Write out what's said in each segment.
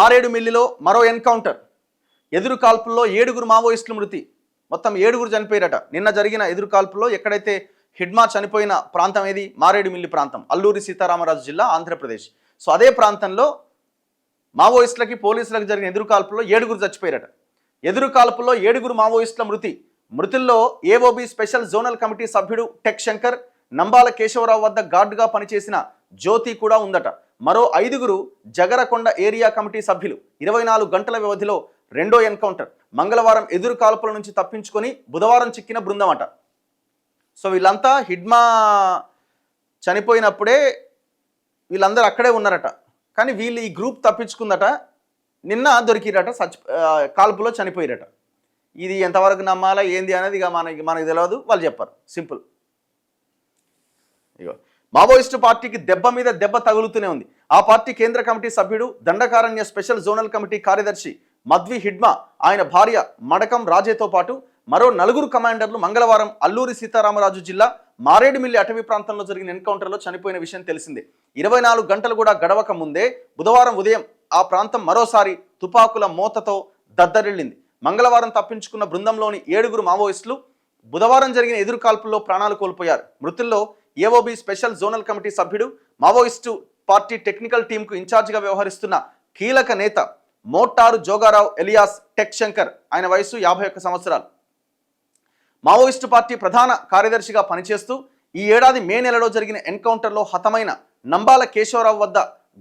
మారేడుమిల్లిలో మరో ఎన్కౌంటర్. ఎదురు కాల్పుల్లో 7గురు మావోయిస్టుల మృతి. మొత్తం 7గురు చనిపోయారట. నిన్న జరిగిన ఎదురు కాల్పుల్లో ఎక్కడైతే హిడ్మా చనిపోయిన ప్రాంతం ఏది? మారేడుమిల్లి ప్రాంతం, అల్లూరి సీతారామరాజు జిల్లా, ఆంధ్రప్రదేశ్. సో అదే ప్రాంతంలో మావోయిస్టులకి పోలీసులకు జరిగిన ఎదురు కాల్పుల్లో 7గురు చచ్చిపోయారట. ఎదురు కాల్పుల్లో 7గురు మావోయిస్టుల మృతి. మృతుల్లో ఏఓబి స్పెషల్ జోనల్ కమిటీ సభ్యుడు టెక్ శంకర్, నంబాల కేశవరావు వద్ద గార్డుగా పనిచేసిన జ్యోతి కూడా ఉందట. మరో 5గురు జగరకొండ ఏరియా కమిటీ సభ్యులు. 24 గంటల వ్యవధిలో రెండో ఎన్కౌంటర్. మంగళవారం ఎదురు కాల్పుల నుంచి తప్పించుకొని బుధవారం చిక్కిన బృందం అట. సో వీళ్ళంతా హిడ్మా చనిపోయినప్పుడే వీళ్ళందరూ అక్కడే ఉన్నారట. కానీ వీళ్ళు ఈ గ్రూప్ తప్పించుకుందట. నిన్న దొరికిరట, కాల్పులో చనిపోయారట. ఇది ఎంతవరకు నమ్మాలా ఏంది అనేది ఇక మనకి తెలియదు, వాళ్ళు చెప్పారు. సింపుల్. ఇగో మావోయిస్టు పార్టీకి దెబ్బ మీద దెబ్బ తగులుతూనే ఉంది. ఆ పార్టీ కేంద్ర కమిటీ సభ్యుడు, దండకారణ్య స్పెషల్ జోనల్ కమిటీ కార్యదర్శి మద్వి హిడ్మా, ఆయన భార్య మడకం రాజేతో పాటు మరో 4గురు కమాండర్లు మంగళవారం అల్లూరి సీతారామరాజు జిల్లా మారేడుమిల్లి అటవీ ప్రాంతంలో జరిగిన ఎన్కౌంటర్లో చనిపోయిన విషయం తెలిసిందే. 24 గంటలు కూడా గడవక ముందే బుధవారం ఉదయం ఆ ప్రాంతం మరోసారి తుపాకుల మోతతో దద్దరిల్లింది. మంగళవారం తప్పించుకున్న బృందంలోని 7గురు మావోయిస్టులు బుధవారం జరిగిన ఎదురు కాల్పుల్లో ప్రాణాలు కోల్పోయారు. మృతుల్లో ఏఓబి స్పెషల్ జోనల్ కమిటీ సభ్యుడు, మావోయిస్టు పార్టీ టెక్నికల్ టీంకు ఇన్ఛార్జిగా వ్యవహరిస్తున్న కీలక నేత motor Joga Rao alias tech Shankar. ఆయన వయసు 51 సంవత్సరాలు. మావోయిస్టు పార్టీ ప్రధాన కార్యదర్శిగా పనిచేస్తూ ఈ ఏడాది మే నెలలో జరిగిన ఎన్కౌంటర్లో హతమైన నంబాల కేశవరావు వద్ద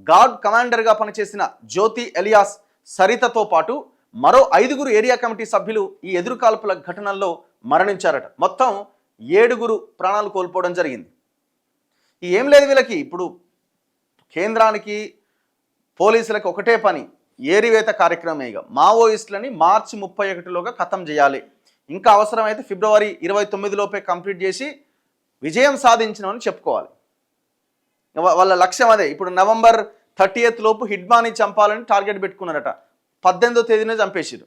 గార్డ్ కమాండర్గా పనిచేసిన జ్యోతి ఎలియాస్ సరితతో పాటు మరో 5గురు ఏరియా కమిటీ సభ్యులు ఈ ఎదురు కాల్పుల ఘటనల్లో మరణించారట. మొత్తం 7గురు ప్రాణాలు కోల్పోవడం జరిగింది. ఏం లేదు వీళ్ళకి. ఇప్పుడు కేంద్రానికి పోలీసులకు ఒకటే పని, ఏరివేత కార్యక్రమం. ఇక మావోయిస్టులని మార్చి 31లోగా ఖతం చేయాలి. ఇంకా అవసరమైతే ఫిబ్రవరి 29లోపే కంప్లీట్ చేసి విజయం సాధించినవని చెప్పుకోవాలి. వాళ్ళ లక్ష్యం అదే. ఇప్పుడు నవంబర్ 30th లోపు హిడ్మాని చంపాలని టార్గెట్ పెట్టుకున్నారట. 18వ తేదీనే చంపేసారు.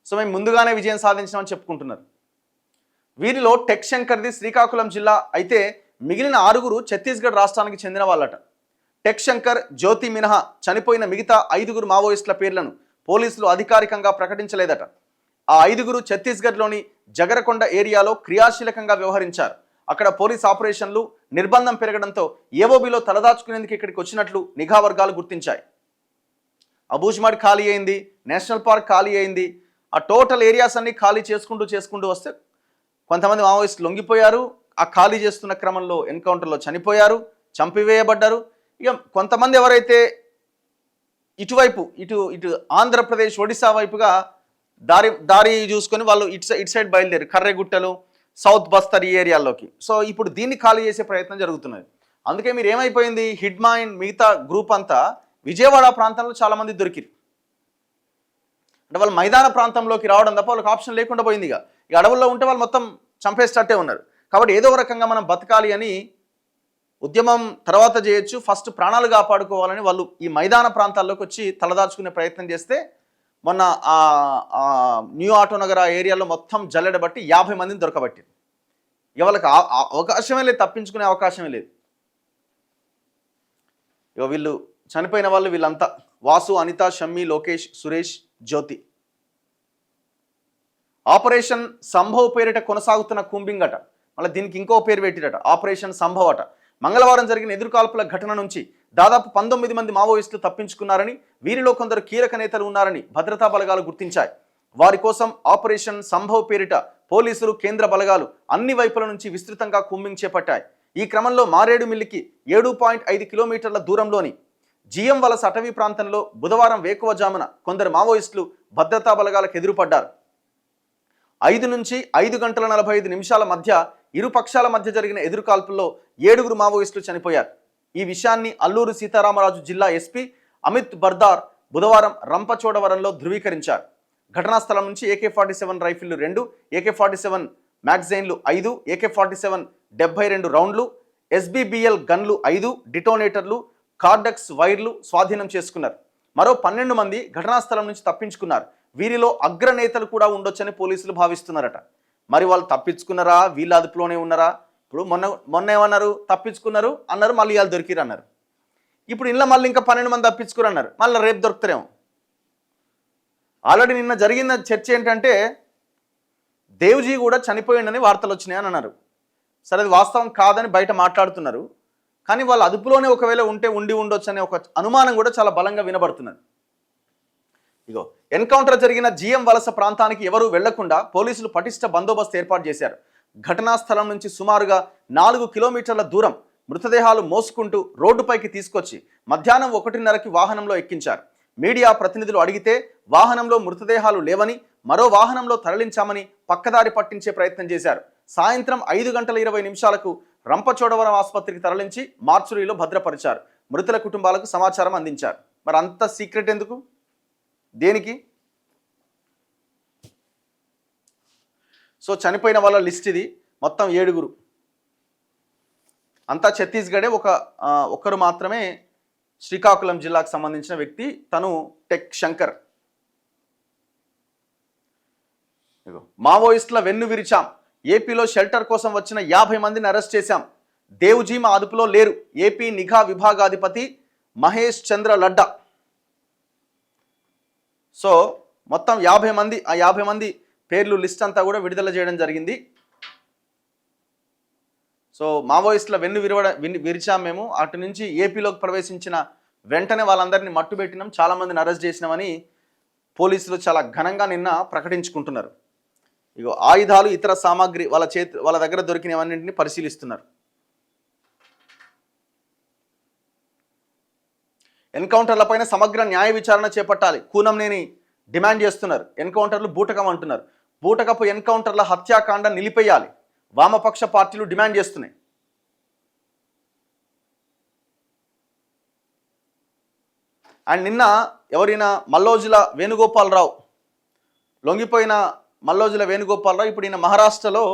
సో మేము ముందుగానే విజయం సాధించినామని చెప్పుకుంటున్నారు. వీరిలో టెక్ శంకర్ది శ్రీకాకుళం జిల్లా అయితే మిగిలిన 6గురు ఛత్తీస్గఢ్ రాష్ట్రానికి చెందిన వాళ్ళట. టెక్ శంకర్, జ్యోతి మినహా చనిపోయిన మిగతా 5గురు మావోయిస్టుల పేర్లను పోలీసులు అధికారికంగా ప్రకటించలేదట. ఆ 5గురు ఛత్తీస్గఢ్లోని జగరకొండ ఏరియాలో క్రియాశీలకంగా వ్యవహరించారు. అక్కడ పోలీస్ ఆపరేషన్లు, నిర్బంధం పెరగడంతో ఏఓబిలో తలదాచుకునేందుకు ఇక్కడికి వచ్చినట్లు నిఘా వర్గాలు గుర్తించాయి. అబూజ్మడ్ ఖాళీ అయింది, నేషనల్ పార్క్ ఖాళీ అయింది. ఆ టోటల్ ఏరియాస్ అన్ని ఖాళీ చేసుకుంటూ వస్తే కొంతమంది మావోయిస్టులు లొంగిపోయారు. ఆ ఖాళీ చేస్తున్న క్రమంలో ఎన్కౌంటర్లో చనిపోయారు, చంపివేయబడ్డారు. ఇక కొంతమంది ఎవరైతే ఇటు ఆంధ్రప్రదేశ్, ఒడిశా వైపుగా దారి చూసుకొని వాళ్ళు ఇటు సైడ్ బయలుదేరు, కర్రెగుట్టలు, సౌత్ బస్తర్ ఈ ఏరియాల్లోకి. సో ఇప్పుడు దీన్ని ఖాళీ చేసే ప్రయత్నం జరుగుతున్నది. అందుకే మీరు ఏమైపోయింది, హిడ్మా అండ్ మిగతా గ్రూప్ అంతా విజయవాడ ప్రాంతంలో చాలామంది దొరికిరు. అంటే వాళ్ళు మైదాన ప్రాంతంలోకి రావడం తప్ప వాళ్ళకి ఆప్షన్ లేకుండా పోయింది. ఇక అడవుల్లో ఉంటే వాళ్ళు మొత్తం చంపేసేటట్టే ఉన్నారు. కాబట్టి ఏదో ఒక రకంగా మనం బతకాలి అని ఉద్యమం తర్వాత చేయొచ్చు, ఫస్ట్ ప్రాణాలు కాపాడుకోవాలని వాళ్ళు ఈ మైదాన ప్రాంతాల్లోకి వచ్చి తలదాచుకునే ప్రయత్నం చేస్తే మొన్న న్యూ ఆటోనగర్ ఆ ఏరియాలో మొత్తం జల్లెడబట్టి 50 మందిని దొరకబట్టింది. ఇక వాళ్ళకి అవకాశమే లేదు, తప్పించుకునే అవకాశమే లేదు. ఇక వీళ్ళు చనిపోయిన వాళ్ళు వీళ్ళంతా వాసు, అనిత, షమ్మి, లోకేష్, సురేష్, జ్యోతి. ఆపరేషన్ సంభవ్ పేరిట కొనసాగుతున్న కూంబింగ్ అట. మళ్ళీ దీనికి ఇంకో పేరు పెట్టిరట, ఆపరేషన్ సంభవ్ అట. మంగళవారం జరిగిన ఎదురుకాల్పుల ఘటన నుంచి దాదాపు 19 మంది మావోయిస్టులు తప్పించుకున్నారని, వీరిలో కొందరు కీలక నేతలు ఉన్నారని భద్రతా బలగాలు గుర్తించాయి. వారి కోసం ఆపరేషన్ సంభవ్ పేరిట పోలీసులు, కేంద్ర బలగాలు అన్ని వైపుల నుంచి విస్తృతంగా కూంబింగ్ చేపట్టాయి. ఈ క్రమంలో మారేడుమిల్లికి 7.5 కిలోమీటర్ల దూరంలోని జిఎం వలస అటవీ ప్రాంతంలో బుధవారం వేకువజామున కొందరు మావోయిస్టులు భద్రతా బలగాలకు ఎదురుపడ్డారు. 5 నుంచి 5 గంటల 45 నిమిషాల మధ్య ఇరు పక్షాల మధ్య జరిగిన ఎదురుకాల్పుల్లో 7గురు మావోయిస్టులు చనిపోయారు. ఈ విషయాన్ని అల్లూరు సీతారామరాజు జిల్లా ఎస్పీ అమిత్ బర్దార్ బుధవారం రంపచోడవరంలో ధృవీకరించారు. ఘటనా స్థలం నుంచి AK-47 రైఫిళ్లు 2, AK-47 మ్యాగజైన్లు 5, AK-47 72 రౌండ్లు, SBBL గన్లు 5, డిటోనేటర్లు, కార్డక్స్ వైర్లు స్వాధీనం చేసుకున్నారు. మరో 12 మంది ఘటనా స్థలం నుంచి తప్పించుకున్నారు. వీరిలో అగ్రనేతలు కూడా ఉండొచ్చని పోలీసులు భావిస్తున్నారట. మరి వాళ్ళు తప్పించుకున్నారా, వీళ్ళ అదుపులోనే ఉన్నారా? ఇప్పుడు మొన్న ఏమన్నారు, తప్పించుకున్నారు అన్నారు, మళ్ళీ వాళ్ళు దొరికిరు అన్నారు. ఇప్పుడు ఇలా మళ్ళీ ఇంకా 12 మంది తప్పించుకున్నారు అన్నారు, మళ్ళీ రేపు దొరుకుతారేమో. ఆల్రెడీ నిన్న జరిగిన చర్చ ఏంటంటే దేవ్జీ కూడా చనిపోయిందని వార్తలు వచ్చినాయని అన్నారు. సరే, అది వాస్తవం కాదని బయట మాట్లాడుతున్నారు. కానీ వాళ్ళ అదుపులోనే ఒకవేళ ఉండి ఉండొచ్చు అనే ఒక అనుమానం కూడా చాలా బలంగా వినబడుతున్నది. ఇగో ఎన్కౌంటర్ జరిగిన జిఎం వలస ప్రాంతానికి ఎవరూ వెళ్లకుండా పోలీసులు పటిష్ట బందోబస్తు ఏర్పాటు చేశారు. ఘటనా స్థలం నుంచి సుమారుగా 4 కిలోమీటర్ల దూరం మృతదేహాలు మోసుకుంటూ రోడ్డుపైకి తీసుకొచ్చి మధ్యాహ్నం 1:30కి వాహనంలో ఎక్కించారు. మీడియా ప్రతినిధులు అడిగితే వాహనంలో మృతదేహాలు లేవని, మరో వాహనంలో తరలించామని పక్కదారి పట్టించే ప్రయత్నం చేశారు. సాయంత్రం 5:20 రంపచోడవరం ఆసుపత్రికి తరలించి మార్చురీలో భద్రపరిచారు. మృతుల కుటుంబాలకు సమాచారం అందించారు. మరి అంత సీక్రెట్ ఎందుకు, దేనికి? సో చనిపోయిన వాళ్ళ లిస్ట్ ఇది, మొత్తం 7. అంతా ఛత్తీస్గఢే. ఒకరు మాత్రమే శ్రీకాకుళం జిల్లాకు సంబంధించిన వ్యక్తి, తను టెక్ శంకర్. మావోయిస్టుల వెన్ను విరిచాం, ఏపీలో షెల్టర్ కోసం వచ్చిన 50 మందిని అరెస్ట్ చేశాం. దేవ్జీ మా అదుపులో లేరు, ఏపీ నిఘా విభాగాధిపతి మహేష్ చంద్ర లడ్డా. సో మొత్తం 50 మంది, ఆ 50 మంది పేర్లు లిస్ట్ అంతా కూడా విడుదల చేయడం జరిగింది. సో మావోయిస్టుల వెన్ను విరిచాం మేము, అటు నుంచి ఏపీలోకి ప్రవేశించిన వెంటనే వాళ్ళందరినీ మట్టుబెట్టినాం, చాలామందిని అరెస్ట్ చేసినామని పోలీసులు చాలా ఘనంగా నిన్న ప్రకటించుకుంటున్నారు. ఇగో ఆయుధాలు, ఇతర సామాగ్రి వాళ్ళ దగ్గర దొరికినవన్నింటినీ పరిశీలిస్తున్నారు. ఎన్కౌంటర్లపైన సమగ్ర న్యాయ విచారణ చేపట్టాలి, కూనంనేని డిమాండ్ చేస్తున్నారు. ఎన్కౌంటర్లు బూటకం అంటున్నారు. బూటకపు ఎన్కౌంటర్ల హత్యాకాండ నిలిపేయాలి వామపక్ష పార్టీలు డిమాండ్ చేస్తున్నాయి. అండ్ నిన్న ఎవరైనా మల్లోజుల వేణుగోపాలరావు, లొంగిపోయిన మల్లోజుల వేణుగోపాలరావు ఇప్పుడు ఈయన మహారాష్ట్రలో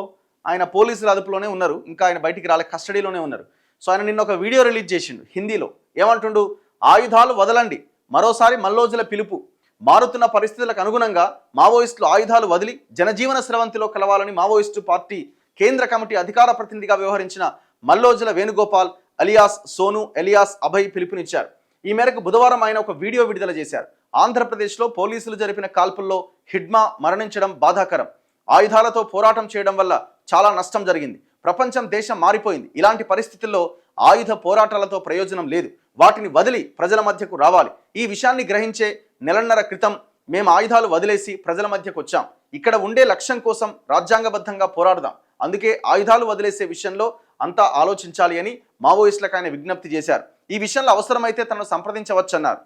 ఆయన పోలీసుల అదుపులోనే ఉన్నారు, ఇంకా ఆయన బయటికి రాలే, కస్టడీలోనే ఉన్నారు. సో ఆయన నిన్న ఒక వీడియో రిలీజ్ చేసిండు హిందీలో. ఏమంటుండు? ఆయుధాలు వదలండి, మరోసారి మల్లోజుల పిలుపు. మారుతున్న పరిస్థితులకు అనుగుణంగా మావోయిస్టులు ఆయుధాలు వదిలి జనజీవన స్రవంతిలో కలవాలని మావోయిస్టు పార్టీ కేంద్ర కమిటీ అధికార ప్రతినిధిగా వ్యవహరించిన మల్లోజుల వేణుగోపాల్ అలియాస్ సోను ఎలియాస్ అభయ్ పిలుపునిచ్చారు. ఈ మేరకు బుధవారం ఆయన ఒక వీడియో విడుదల చేశారు. ఆంధ్రప్రదేశ్లో పోలీసులు జరిపిన కాల్పుల్లో హిడ్మా మరణించడం బాధాకరం. ఆయుధాలతో పోరాటం చేయడం వల్ల చాలా నష్టం జరిగింది. ప్రపంచం, దేశం మారిపోయింది. ఇలాంటి పరిస్థితుల్లో ఆయుధ పోరాటాలతో ప్రయోజనం లేదు. వాటిని వదిలి ప్రజల మధ్యకు రావాలి. ఈ విషయాన్ని గ్రహించే 1.5 క్రితం మేము ఆయుధాలు వదిలేసి ప్రజల మధ్యకు వచ్చాం. ఇక్కడ ఉండే లక్ష్యం కోసం రాజ్యాంగబద్ధంగా పోరాడదాం. అందుకే ఆయుధాలు వదిలేసే విషయంలో అంతా ఆలోచించాలి అని మావోయిస్టులకు ఆయన విజ్ఞప్తి చేశారు. ఈ విషయంలో అవసరమైతే తనను సంప్రదించవచ్చన్నారు.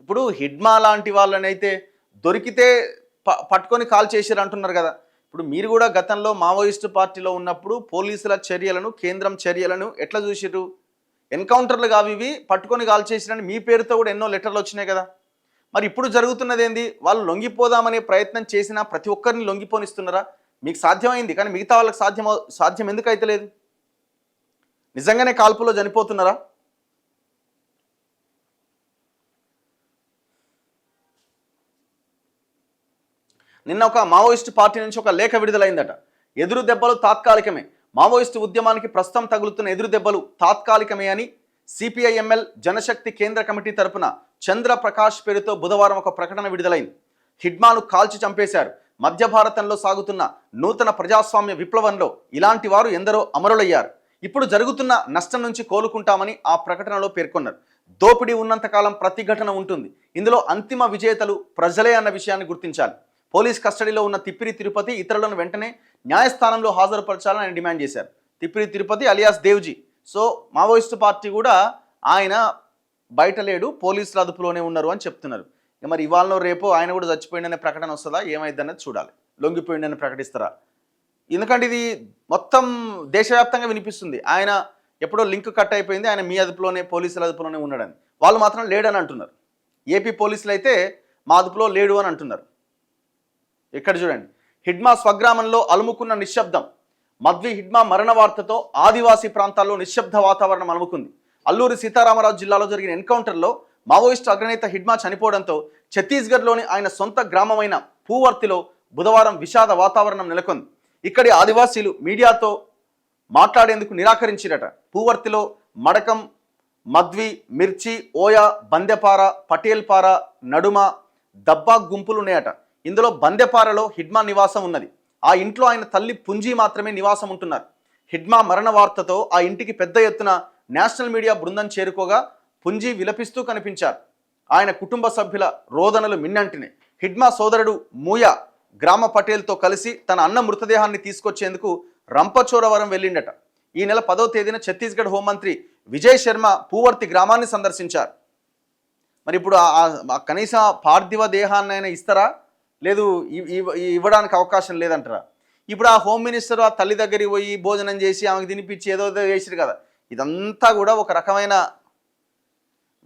ఇప్పుడు హిడ్మా లాంటి వాళ్ళనైతే దొరికితే పట్టుకొని కాల్ చేశారు అంటున్నారు కదా. ఇప్పుడు మీరు కూడా గతంలో మావోయిస్టు పార్టీలో ఉన్నప్పుడు పోలీసుల చర్యలను, కేంద్రం చర్యలను ఎట్లా చూసిర్రు? ఎన్కౌంటర్లు కావి, పట్టుకొని కాల్ చేసిరని మీ పేరుతో కూడా ఎన్నో లెటర్లు వచ్చినాయి కదా. మరి ఇప్పుడు జరుగుతున్నది ఏంది? వాళ్ళు లొంగిపోదామనే ప్రయత్నం చేసినా ప్రతి ఒక్కరిని లొంగిపోనిస్తున్నారా? మీకు సాధ్యమైంది, కానీ మిగతా వాళ్ళకి సాధ్యం ఎందుకు అయితే లేదు? నిజంగానే కాల్పులో చనిపోతున్నారా? నిన్న ఒక మావోయిస్టు పార్టీ నుంచి ఒక లేఖ విడుదలైందట. ఎదురు దెబ్బలు తాత్కాలికమే, మావోయిస్టు ఉద్యమానికి ప్రస్తుతం తగులుతున్న ఎదురు దెబ్బలు తాత్కాలికమే అని సిపిఐఎంఎల్ జనశక్తి కేంద్ర కమిటీ తరపున చంద్రప్రకాష్ పేరుతో బుధవారం ఒక ప్రకటన విడుదలైంది. హిడ్మాను కాల్చి చంపేశారు. మధ్య భారతంలో సాగుతున్న నూతన ప్రజాస్వామ్య విప్లవంలో ఇలాంటి వారు ఎందరో అమరులయ్యారు. ఇప్పుడు జరుగుతున్న నష్టం నుంచి కోలుకుంటామని ఆ ప్రకటనలో పేర్కొన్నారు. దోపిడీ ఉన్నంతకాలం ప్రతిఘటన ఉంటుంది. ఇందులో అంతిమ విజేతలు ప్రజలే అన్న విషయాన్ని గుర్తించాలి. పోలీస్ కస్టడీలో ఉన్న తిప్పిరి తిరుపతి ఇతరులను వెంటనే న్యాయస్థానంలో హాజరుపరచాలని ఆయన డిమాండ్ చేశారు. Tippiri Tirupati alias Devji. So Maoist party కూడా ఆయన బయట లేడు, పోలీసుల అదుపులోనే ఉన్నారు అని చెప్తున్నారు. మరి ఇవాళ రేపు ఆయన కూడా చచ్చిపోయిందనే ప్రకటన వస్తుందా, ఏమైందనేది చూడాలి. లొంగిపోయిందని ప్రకటిస్తారా? ఎందుకంటే ఇది మొత్తం దేశవ్యాప్తంగా వినిపిస్తుంది. ఆయన ఎప్పుడో లింక్ కట్ అయిపోయింది, ఆయన మీ అదుపులోనే, పోలీసుల అదుపులోనే ఉన్నాడని. వాళ్ళు మాత్రం లేడని అంటున్నారు. ఏపీ పోలీసులు అయితే మా అదుపులో లేడు అని అంటున్నారు. ఇక్కడ చూడండి, హిడ్మా స్వగ్రామంలో అలుముకున్న నిశ్శబ్దం. మద్వి హిడ్మా మరణ వార్తతో ఆదివాసీ ప్రాంతాల్లో నిశ్శబ్ద వాతావరణం అలుముకుంది. అల్లూరి సీతారామరాజు జిల్లాలో జరిగిన ఎన్కౌంటర్లో మావోయిస్టు అగ్రనేత హిడ్మా చనిపోవడంతో ఛత్తీస్గఢ్లోని ఆయన సొంత గ్రామమైన పూవర్తిలో బుధవారం విషాద వాతావరణం నెలకొంది. ఇక్కడి ఆదివాసీలు మీడియాతో మాట్లాడేందుకు నిరాకరించిరట. పూవర్తిలో మడకం, మద్వి, మిర్చి, ఓయా, బందెపార, పటేల్పార, నడుమ, దబ్బా గుంపులు ఉన్నాయట. ఇందులో బందెపారలో హిడ్మా నివాసం ఉన్నది. ఆ ఇంట్లో ఆయన తల్లి పుంజి మాత్రమే నివాసం ఉంటున్నారు. హిడ్మా మరణ వార్తతో ఆ ఇంటికి పెద్ద ఎత్తున నేషనల్ మీడియా బృందం చేరుకోగా పుంజి విలపిస్తూ కనిపించారు. ఆయన కుటుంబ సభ్యుల రోదనలు మిన్నంటినే. హిడ్మా సోదరుడు మూయా గ్రామ పటేల్తో కలిసి తన అన్న మృతదేహాన్ని తీసుకొచ్చేందుకు రంపచోడవరం వెళ్ళిండట. ఈ నెల 10వ తేదీన ఛత్తీస్గఢ్ హోంమంత్రి విజయ్ శర్మ పూవర్తి గ్రామాన్ని సందర్శించారు. మరి ఇప్పుడు కనీసం పార్థివ దేహాన్నైనా ఇస్తారా, లేదు ఇవ్వడానికి అవకాశం లేదంటారా? ఇప్పుడు ఆ హోమ్ మినిస్టర్ ఆ తల్లి దగ్గరికి పోయి భోజనం చేసి ఆమెకు తినిపించి ఏదో చేసిరు కదా. ఇదంతా కూడా ఒక రకమైన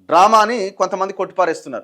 డ్రామా అని కొంతమంది కొట్టిపారేస్తున్నారు.